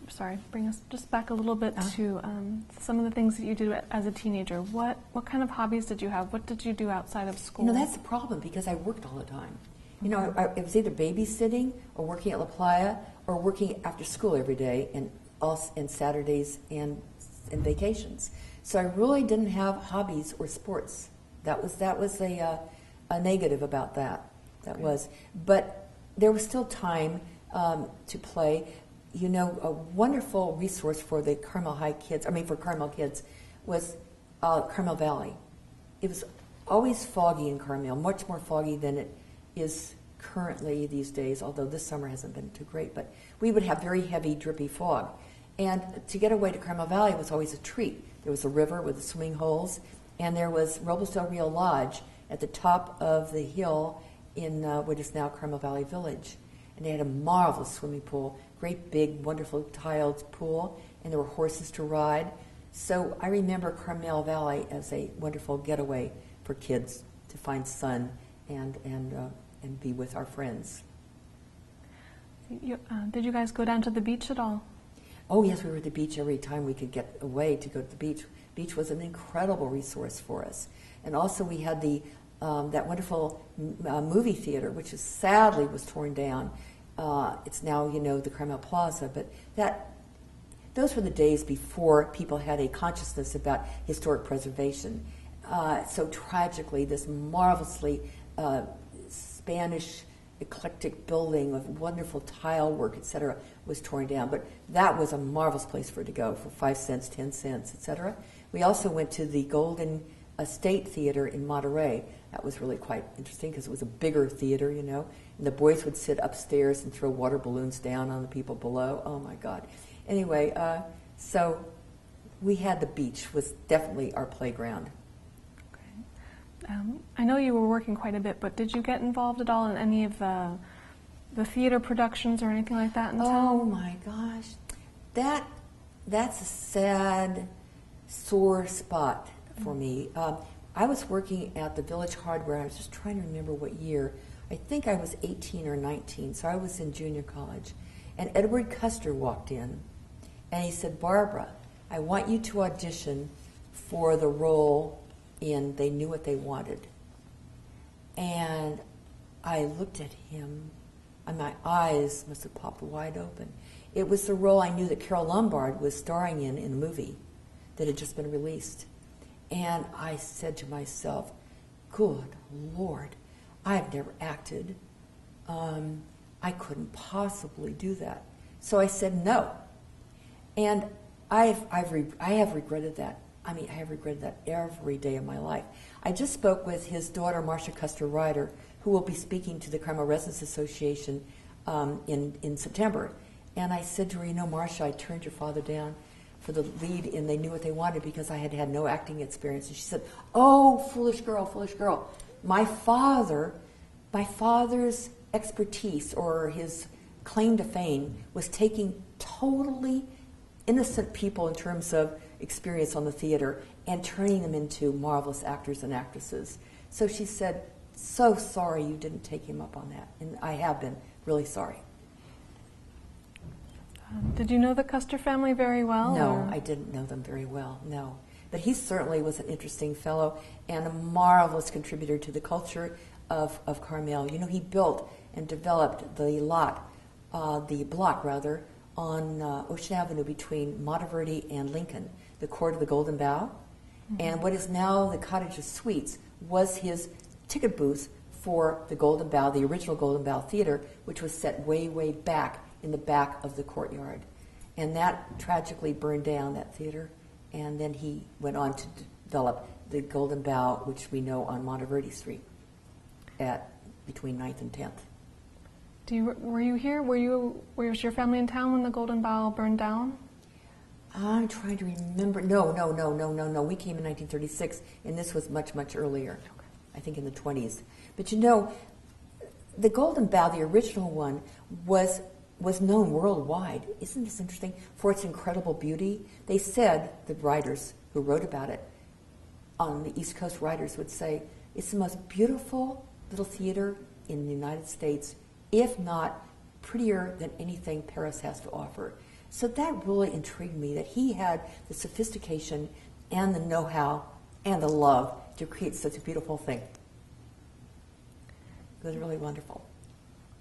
Sorry, bring us just back a little bit to some of the things that you did as a teenager. What kind of hobbies did you have? What did you do outside of school? You know, that's the problem because I worked all the time. You know, it was either babysitting or working at La Playa or working after school every day and Saturdays and vacations. So I really didn't have hobbies or sports. That was a negative about that. That was, but there was still time to play. You know, a wonderful resource for the for Carmel kids was Carmel Valley. It was always foggy in Carmel, much more foggy than it is currently these days, although this summer hasn't been too great. But we would have very heavy, drippy fog. And to get away to Carmel Valley was always a treat. There was a river with the swimming holes, and there was Robles del Rio Lodge at the top of the hill in what is now Carmel Valley Village. And they had a marvelous swimming pool, great big, wonderful tiled pool, and there were horses to ride. So I remember Carmel Valley as a wonderful getaway for kids to find sun and be with our friends. Did you guys go down to the beach at all? Oh yes, we were at the beach every time we could get away to go to the beach. Beach was an incredible resource for us. And also we had that wonderful movie theater, which sadly was torn down. It's now, you know, the Carmel Plaza, but those were the days before people had a consciousness about historic preservation. So tragically, this marvelously Spanish eclectic building with wonderful tile work, etc., was torn down. But that was a marvelous place for it to go for 5 cents, 10 cents, etc. We also went to the Golden State Theater in Monterey. That was really quite interesting because it was a bigger theater, you know. And the boys would sit upstairs and throw water balloons down on the people below. Oh my God. Anyway, so we had the beach was definitely our playground. I know you were working quite a bit, but did you get involved at all in any of the theater productions or anything like that in town? Oh my gosh, that's a sad, sore spot for me. I was working at the Village Hardware. I was just trying to remember what year. I think I was 18 or 19, so I was in junior college. And Edward Custer walked in, and he said, "Barbara, I want you to audition for the role in They Knew What They Wanted." And I looked at him, and my eyes must have popped wide open. It was the role I knew that Carol Lombard was starring in a movie that had just been released. And I said to myself, good Lord, I've never acted. I couldn't possibly do that. So I said no. And I have regretted that. I mean, I have regretted that every day of my life. I just spoke with his daughter, Marcia Custer Ryder, who will be speaking to the Carmel Residents Association in September. And I said to her, you know, Marcia, I turned your father down for the lead in They Knew What They Wanted because I had had no acting experience. And she said, oh, foolish girl, foolish girl. My father's expertise or his claim to fame was taking totally innocent people in terms of experience on the theater and turning them into marvelous actors and actresses. So she said, so sorry you didn't take him up on that. And I have been really sorry. Did you know the Custer family very well? No, or? I didn't know them very well, no. But he certainly was an interesting fellow and a marvelous contributor to the culture of Carmel. You know, he built and developed the block on Ocean Avenue between Monteverde and Lincoln, the court of the Golden Bough. Mm-hmm. And what is now the Cottages Suites was his ticket booth for the Golden Bough, the original Golden Bough Theater, which was set way, way back in the back of the courtyard. And that tragically burned down, that theater. And then he went on to develop the Golden Bough, which we know on Monteverde Street at between 9th and 10th. Were you here? Was your family in town when the Golden Bough burned down? I'm trying to remember. No. We came in 1936, and this was much, much earlier. Okay. I think in the 20s. But you know, the Golden Bough, the original one, was known worldwide. Isn't this interesting? For its incredible beauty. They said, the writers who wrote about it, on the East Coast writers would say, it's the most beautiful little theater in the United States, if not prettier than anything Paris has to offer. So that really intrigued me, that he had the sophistication and the know-how and the love to create such a beautiful thing. It was really wonderful.